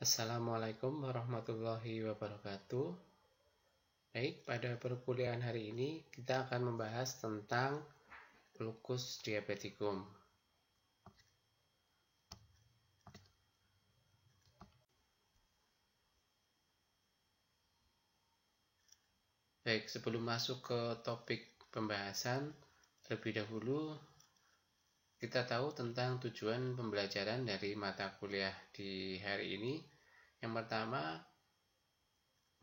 Assalamualaikum warahmatullahi wabarakatuh. Baik, pada perkuliahan hari ini kita akan membahas tentang ulcus diabeticum. Baik, sebelum masuk ke topik pembahasan, terlebih dahulu kita tahu tentang tujuan pembelajaran dari mata kuliah di hari ini. Yang pertama,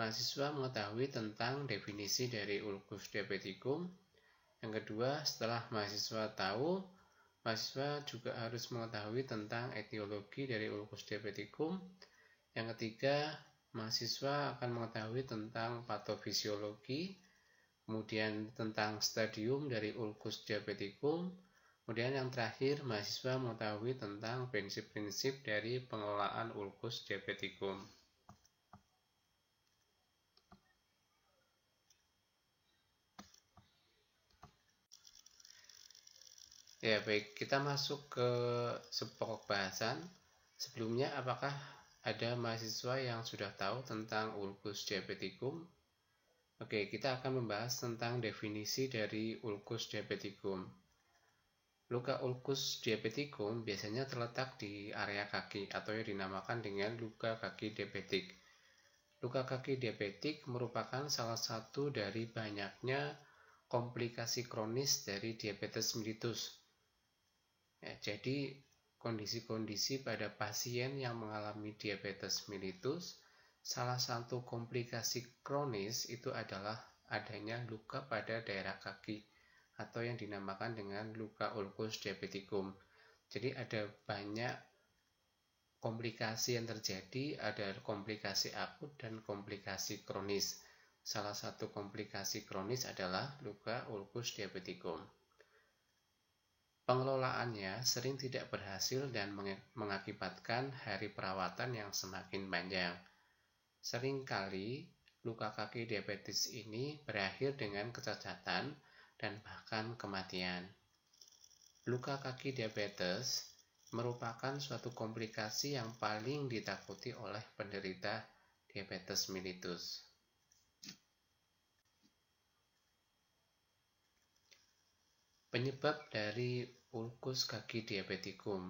mahasiswa mengetahui tentang definisi dari ulcus diabeticum. Yang kedua, setelah mahasiswa tahu, mahasiswa juga harus mengetahui tentang etiologi dari ulcus diabeticum. Yang ketiga, mahasiswa akan mengetahui tentang patofisiologi, kemudian tentang stadium dari ulcus diabeticum. Kemudian yang terakhir, mahasiswa mengetahui tentang prinsip-prinsip dari pengelolaan ulcus diabeticum. Ya, baik, kita masuk ke pokok bahasan. Sebelumnya, apakah ada mahasiswa yang sudah tahu tentang ulcus diabeticum? Oke, kita akan membahas tentang definisi dari ulcus diabeticum. Luka ulcus diabeticum biasanya terletak di area kaki atau yang dinamakan dengan luka kaki diabetik. Luka kaki diabetik merupakan salah satu dari banyaknya komplikasi kronis dari diabetes mellitus. Ya, jadi kondisi-kondisi pada pasien yang mengalami diabetes mellitus, salah satu komplikasi kronis itu adalah adanya luka pada daerah kaki atau yang dinamakan dengan luka ulcus diabeticum. Jadi ada banyak komplikasi yang terjadi, ada komplikasi akut dan komplikasi kronis. Salah satu komplikasi kronis adalah luka ulcus diabeticum. Pengelolaannya sering tidak berhasil dan mengakibatkan hari perawatan yang semakin panjang. Seringkali luka kaki diabetes ini berakhir dengan kecacatan dan bahkan kematian. Luka kaki diabetes merupakan suatu komplikasi yang paling ditakuti oleh penderita diabetes mellitus. Penyebab dari ulcus kaki diabeticum.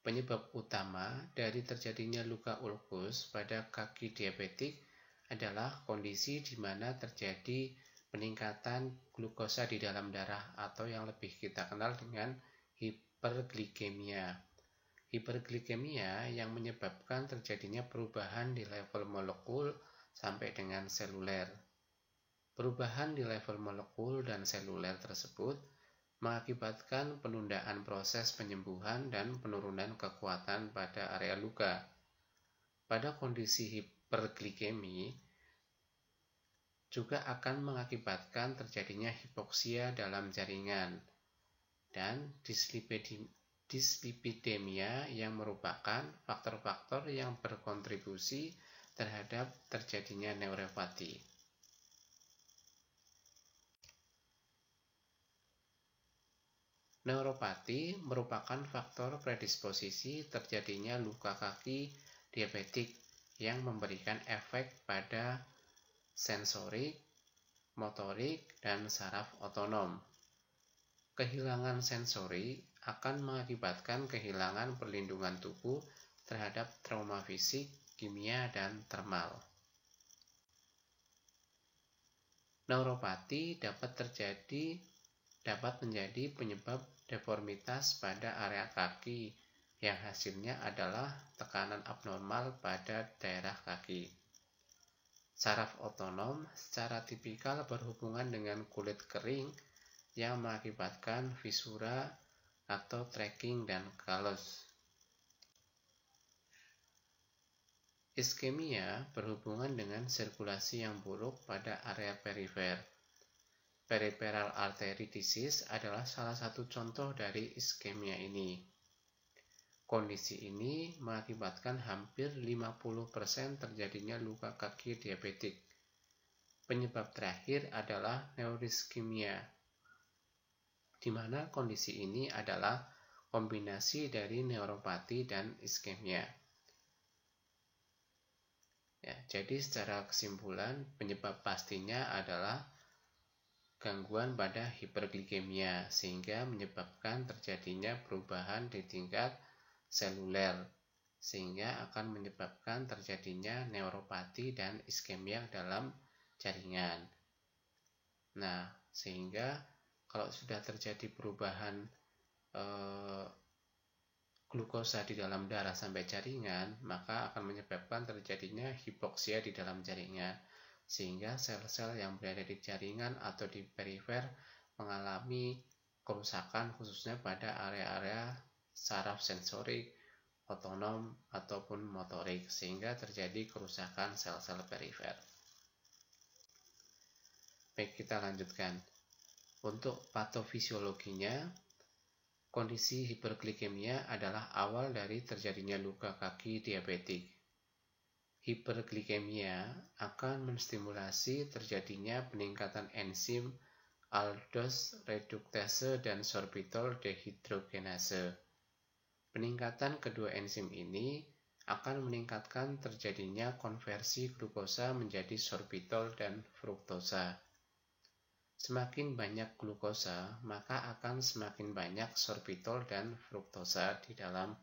Penyebab utama dari terjadinya luka ulcus pada kaki diabetik adalah kondisi di mana terjadi peningkatan glukosa di dalam darah atau yang lebih kita kenal dengan hiperglikemia. Hiperglikemia yang menyebabkan terjadinya perubahan di level molekul sampai dengan seluler. Perubahan di level molekul dan seluler tersebut mengakibatkan penundaan proses penyembuhan dan penurunan kekuatan pada area luka. Pada kondisi hiperglikemi juga akan mengakibatkan terjadinya hipoksia dalam jaringan dan dislipidemia yang merupakan faktor-faktor yang berkontribusi terhadap terjadinya neuropati. Neuropati merupakan faktor predisposisi terjadinya luka kaki diabetik yang memberikan efek pada sensorik, motorik, dan saraf otonom. Kehilangan sensori akan mengakibatkan kehilangan perlindungan tubuh terhadap trauma fisik, kimia, dan termal. Neuropati dapat menjadi penyebab deformitas pada area kaki yang hasilnya adalah tekanan abnormal pada daerah kaki. Saraf otonom secara tipikal berhubungan dengan kulit kering yang mengakibatkan fisura atau tracking dan callus. Iskemia berhubungan dengan sirkulasi yang buruk pada area perifer. Peripheral artery disease adalah salah satu contoh dari iskemia ini. Kondisi ini mengakibatkan hampir 50% terjadinya luka kaki diabetik. Penyebab terakhir adalah neuriskemia, di mana kondisi ini adalah kombinasi dari neuropati dan iskemia. Ya, jadi secara kesimpulan penyebab pastinya adalah gangguan pada hiperglikemia sehingga menyebabkan terjadinya perubahan di tingkat seluler sehingga akan menyebabkan terjadinya neuropati dan iskemia dalam jaringan. Nah, sehingga kalau sudah terjadi perubahan glukosa di dalam darah sampai jaringan, maka akan menyebabkan terjadinya hipoksia di dalam jaringan, sehingga sel-sel yang berada di jaringan atau di perifer mengalami kerusakan khususnya pada area-area saraf sensorik, otonom, ataupun motorik, sehingga terjadi kerusakan sel-sel perifer. Baik, kita lanjutkan. Untuk patofisiologinya, kondisi hiperglikemia adalah awal dari terjadinya luka kaki diabetik. Hiperglikemia akan menstimulasi terjadinya peningkatan enzim aldose reduktase dan sorbitol dehidrogenase. Peningkatan kedua enzim ini akan meningkatkan terjadinya konversi glukosa menjadi sorbitol dan fruktosa. Semakin banyak glukosa, maka akan semakin banyak sorbitol dan fruktosa di dalam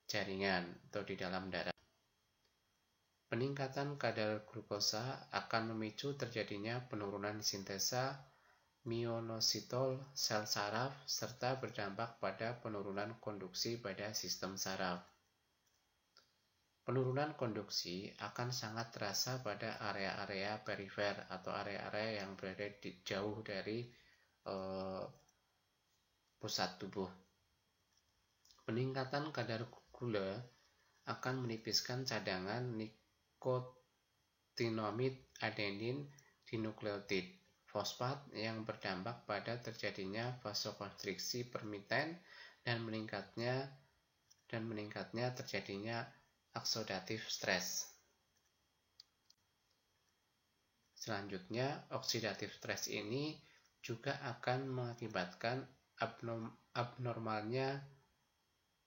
jaringan atau di dalam darah. Peningkatan kadar glukosa akan memicu terjadinya penurunan sintesa myoinositol sel saraf serta berdampak pada penurunan konduksi pada sistem saraf. Penurunan konduksi akan sangat terasa pada area-area perifer atau area-area yang berada jauh dari pusat tubuh. Peningkatan kadar gula akan menipiskan cadangan nikotinamid adenin dinukleotid fosfat yang berdampak pada terjadinya vasokonstriksi permiten dan meningkatnya terjadinya oksidatif stres. Selanjutnya, oksidatif stres ini juga akan mengakibatkan abnormalnya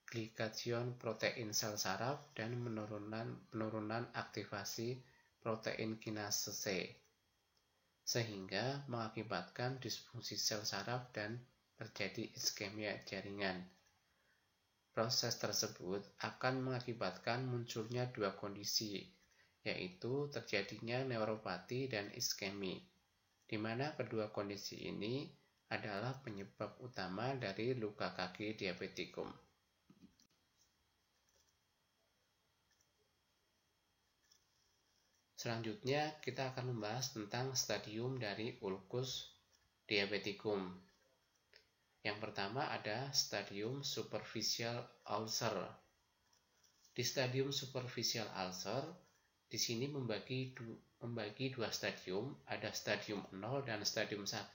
glikation protein sel saraf dan penurunan aktivasi protein kinase C, sehingga mengakibatkan disfungsi sel saraf dan terjadi iskemia jaringan. Proses tersebut akan mengakibatkan munculnya dua kondisi, yaitu terjadinya neuropati dan iskemi, di mana kedua kondisi ini adalah penyebab utama dari luka kaki diabetikum. Selanjutnya, kita akan membahas tentang stadium dari ulkus diabetikum. Yang pertama ada stadium superficial ulcer. Di stadium superficial ulcer, di sini membagi dua stadium, ada stadium 0 dan stadium 1.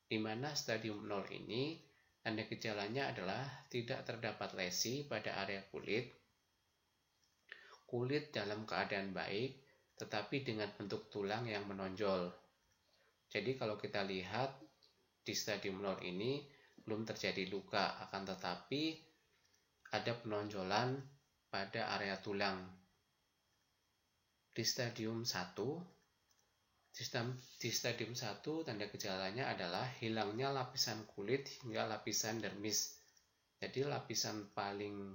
Di mana stadium 0 ini tanda gejalanya adalah tidak terdapat lesi pada area kulit dalam keadaan baik, tetapi dengan bentuk tulang yang menonjol. Jadi kalau kita lihat di stadium 0 ini belum terjadi luka, akan tetapi ada penonjolan pada area tulang. Di stadium 1 tanda gejalanya adalah hilangnya lapisan kulit hingga lapisan dermis. Jadi lapisan paling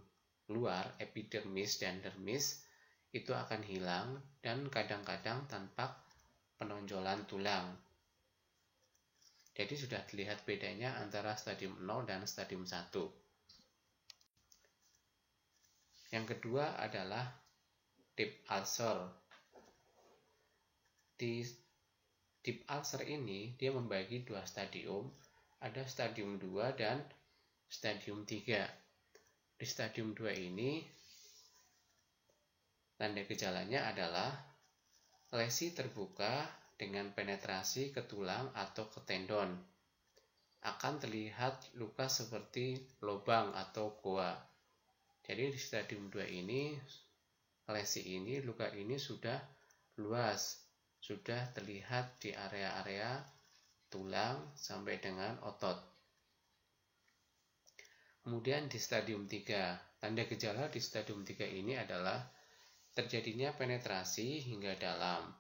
luar, epidermis dan dermis, itu akan hilang dan kadang-kadang tampak penonjolan tulang. Jadi sudah dilihat bedanya antara stadium 0 dan stadium 1. Yang kedua adalah deep ulcer. Di deep ulcer ini dia membagi dua stadium, ada stadium 2 dan stadium 3. Di stadium 2 ini tanda gejalanya adalah lesi terbuka dengan penetrasi ke tulang atau ke tendon. Akan terlihat luka seperti lubang atau goa. Jadi di stadium 2 ini, luka ini sudah luas, sudah terlihat di area-area tulang sampai dengan otot. Kemudian di stadium 3, tanda gejala di stadium 3 ini adalah terjadinya penetrasi hingga dalam,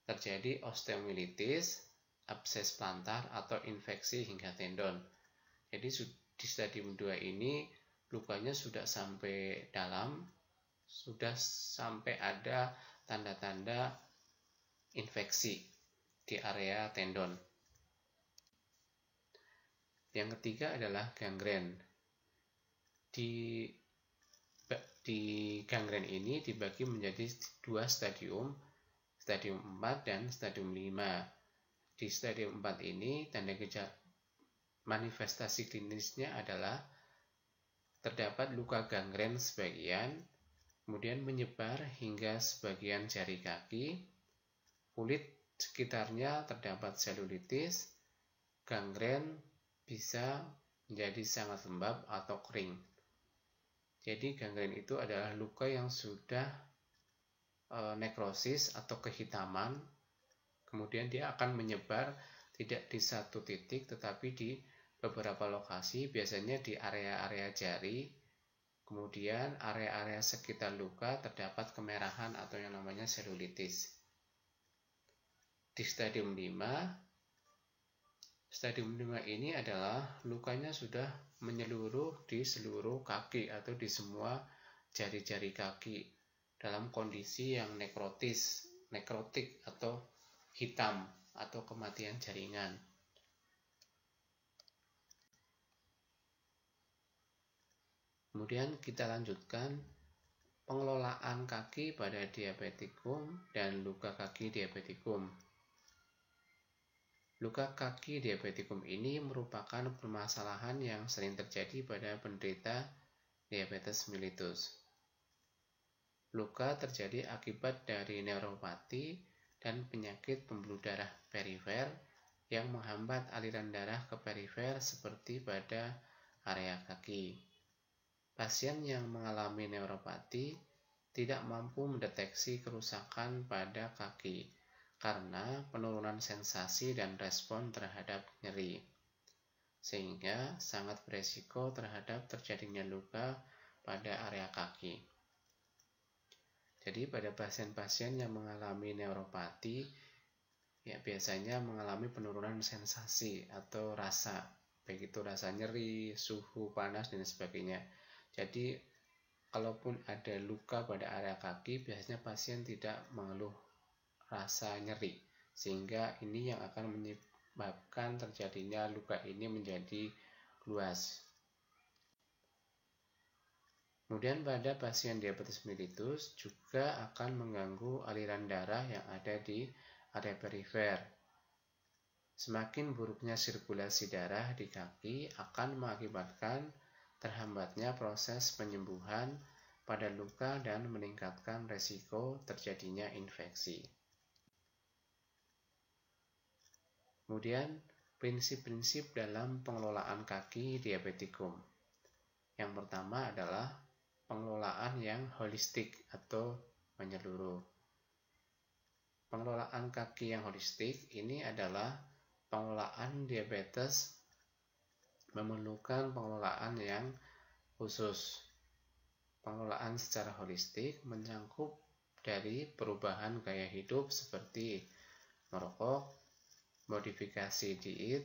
terjadi osteomielitis, abses plantar atau infeksi hingga tendon. Jadi di stadium 2 ini lukanya sudah sampai dalam, sudah sampai ada tanda-tanda infeksi di area tendon. Yang ketiga adalah gangren. Di gangren ini dibagi menjadi dua stadium 4 dan stadium 5. Di stadium 4 ini tanda gejala manifestasi klinisnya adalah terdapat luka gangren sebagian, kemudian menyebar hingga sebagian jari kaki, kulit sekitarnya terdapat selulitis, gangren bisa menjadi sangat lembab atau kering. Jadi gangren itu adalah luka yang sudah nekrosis atau kehitaman, kemudian dia akan menyebar tidak di satu titik tetapi di beberapa lokasi, biasanya di area-area jari, kemudian area-area sekitar luka terdapat kemerahan atau yang namanya selulitis. Di stadium 5 ini adalah lukanya sudah menyeluruh di seluruh kaki atau di semua jari-jari kaki dalam kondisi yang nekrotik atau hitam atau kematian jaringan. Kemudian kita lanjutkan pengelolaan kaki pada diabetikum dan luka kaki diabetikum. Luka kaki diabetikum ini merupakan permasalahan yang sering terjadi pada penderita diabetes mellitus. Luka terjadi akibat dari neuropati dan penyakit pembuluh darah perifer yang menghambat aliran darah ke perifer seperti pada area kaki. Pasien yang mengalami neuropati tidak mampu mendeteksi kerusakan pada kaki karena penurunan sensasi dan respon terhadap nyeri, sehingga sangat beresiko terhadap terjadinya luka pada area kaki. Jadi pada pasien-pasien yang mengalami neuropati, ya biasanya mengalami penurunan sensasi atau rasa, baik itu rasa nyeri, suhu, panas, dan sebagainya. Jadi kalaupun ada luka pada area kaki, biasanya pasien tidak mengeluh rasa nyeri, sehingga ini yang akan menyebabkan terjadinya luka ini menjadi luas. Kemudian pada pasien diabetes mellitus juga akan mengganggu aliran darah yang ada di area perifer. Semakin buruknya sirkulasi darah di kaki akan mengakibatkan terhambatnya proses penyembuhan pada luka dan meningkatkan resiko terjadinya infeksi. Kemudian, prinsip-prinsip dalam pengelolaan kaki diabetikum. Yang pertama adalah pengelolaan yang holistik atau menyeluruh. Pengelolaan kaki yang holistik ini adalah pengelolaan diabetes memerlukan pengelolaan yang khusus. Pengelolaan secara holistik menyangkut dari perubahan gaya hidup seperti merokok, modifikasi diet,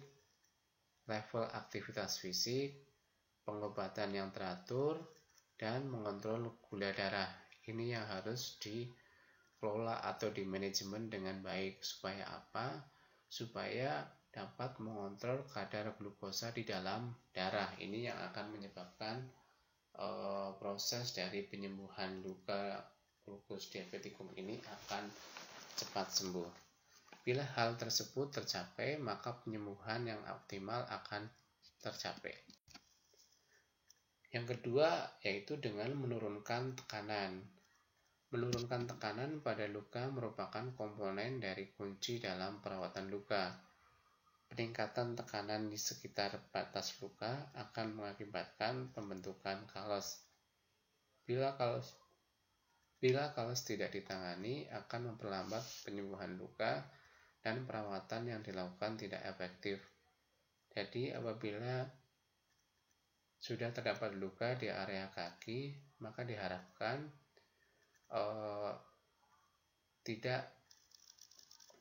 level aktivitas fisik, pengobatan yang teratur, dan mengontrol gula darah. Ini yang harus dikelola atau dimanajemen dengan baik. Supaya apa? Supaya dapat mengontrol kadar glukosa di dalam darah. Ini yang akan menyebabkan proses dari penyembuhan luka ulkus diabetikum ini akan cepat sembuh. Bila hal tersebut tercapai, maka penyembuhan yang optimal akan tercapai. Yang kedua yaitu dengan menurunkan tekanan. Menurunkan tekanan pada luka merupakan komponen dari kunci dalam perawatan luka. Peningkatan tekanan di sekitar batas luka akan mengakibatkan pembentukan kalos. Bila kalos tidak ditangani, akan memperlambat penyembuhan luka dan perawatan yang dilakukan tidak efektif. Jadi apabila sudah terdapat luka di area kaki, maka diharapkan tidak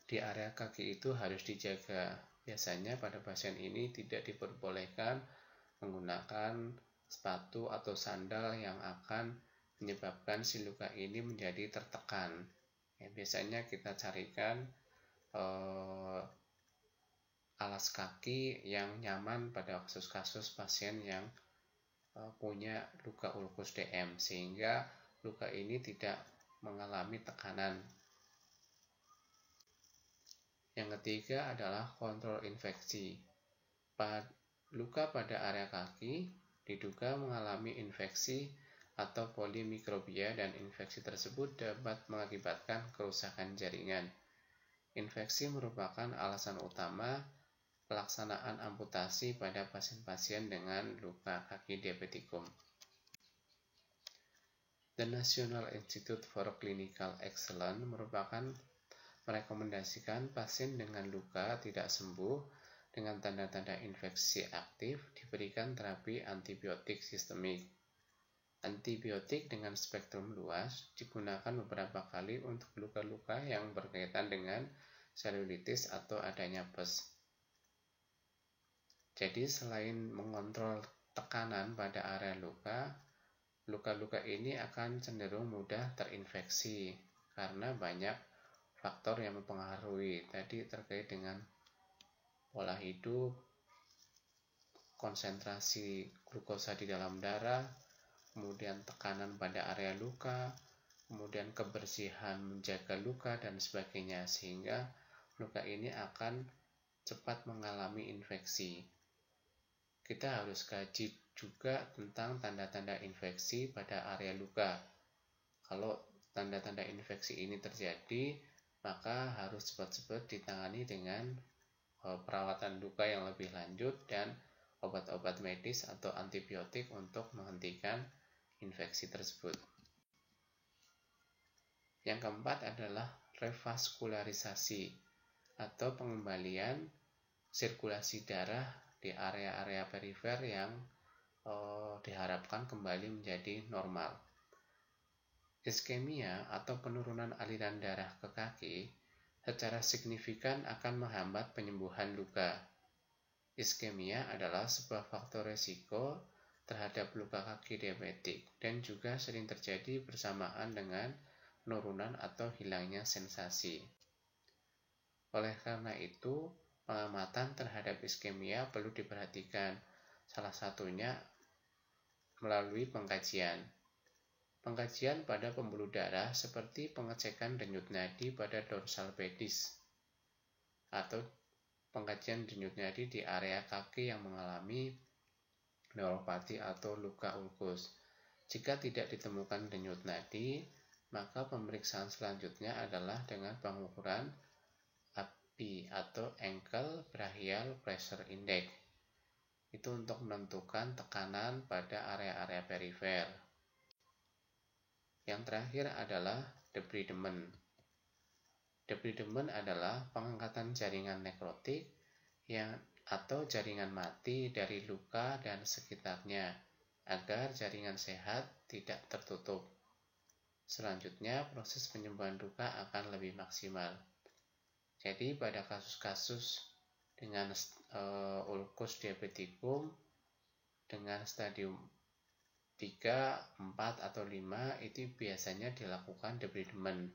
di area kaki itu harus dijaga. Biasanya pada pasien ini tidak diperbolehkan menggunakan sepatu atau sandal yang akan menyebabkan si luka ini menjadi tertekan. Ya, biasanya kita carikan alas kaki yang nyaman pada kasus-kasus pasien yang punya luka ulkus DM, sehingga luka ini tidak mengalami tekanan. Yang ketiga adalah kontrol infeksi. Luka pada area kaki diduga mengalami infeksi atau polimikrobia, dan infeksi tersebut dapat mengakibatkan kerusakan jaringan. Infeksi merupakan alasan utama pelaksanaan amputasi pada pasien-pasien dengan luka kaki diabetikum. The National Institute for Clinical Excellence merekomendasikan pasien dengan luka tidak sembuh dengan tanda-tanda infeksi aktif diberikan terapi antibiotik sistemik. Antibiotik dengan spektrum luas digunakan beberapa kali untuk luka-luka yang berkaitan dengan selulitis atau adanya pus. Jadi selain mengontrol tekanan pada area luka, luka-luka ini akan cenderung mudah terinfeksi karena banyak faktor yang mempengaruhi, tadi terkait dengan pola hidup, konsentrasi glukosa di dalam darah, kemudian tekanan pada area luka, kemudian kebersihan menjaga luka dan sebagainya, sehingga luka ini akan cepat mengalami infeksi. Kita harus kaji juga tentang tanda-tanda infeksi pada area luka. Kalau tanda-tanda infeksi ini terjadi, maka harus cepat-cepat ditangani dengan perawatan luka yang lebih lanjut dan obat-obat medis atau antibiotik untuk menghentikan infeksi tersebut. Yang keempat adalah revaskularisasi atau pengembalian sirkulasi darah di area-area perifer yang diharapkan kembali menjadi normal. Iskemia atau penurunan aliran darah ke kaki secara signifikan akan menghambat penyembuhan luka. Iskemia adalah sebuah faktor resiko terhadap luka kaki diabetik dan juga sering terjadi bersamaan dengan penurunan atau hilangnya sensasi. Oleh karena itu, pengamatan terhadap iskemia perlu diperhatikan, salah satunya melalui pengkajian. Pengkajian pada pembuluh darah seperti pengecekan denyut nadi pada dorsal pedis atau pengkajian denyut nadi di area kaki yang mengalami neuropati atau luka ulkus. Jika tidak ditemukan denyut nadi, maka pemeriksaan selanjutnya adalah dengan pengukuran ABI atau Ankle Brachial Pressure Index. Itu untuk menentukan tekanan pada area-area perifer. Yang terakhir adalah debridement. Debridement adalah pengangkatan jaringan nekrotik atau jaringan mati dari luka dan sekitarnya agar jaringan sehat tidak tertutup. Selanjutnya, proses penyembuhan luka akan lebih maksimal. Jadi pada kasus-kasus dengan ulkus diabetikum dengan stadium 3, 4, atau 5 itu biasanya dilakukan debridement,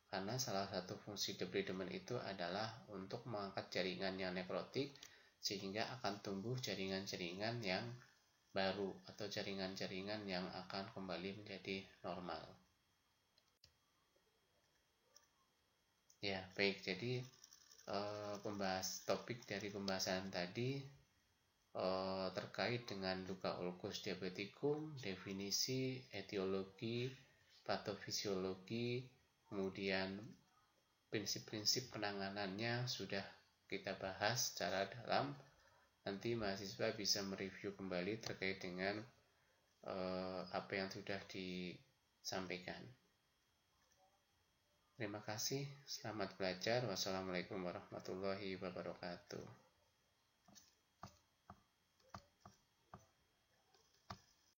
karena salah satu fungsi debridement itu adalah untuk mengangkat jaringan yang nekrotik sehingga akan tumbuh jaringan-jaringan yang baru atau jaringan-jaringan yang akan kembali menjadi normal. Ya, baik, jadi topik dari pembahasan tadi terkait dengan luka ulkus diabetikum, definisi, etiologi, patofisiologi, kemudian prinsip-prinsip penanganannya sudah kita bahas secara dalam. Nanti mahasiswa bisa mereview kembali terkait dengan apa yang sudah disampaikan. Terima kasih, selamat belajar. Wassalamualaikum warahmatullahi wabarakatuh.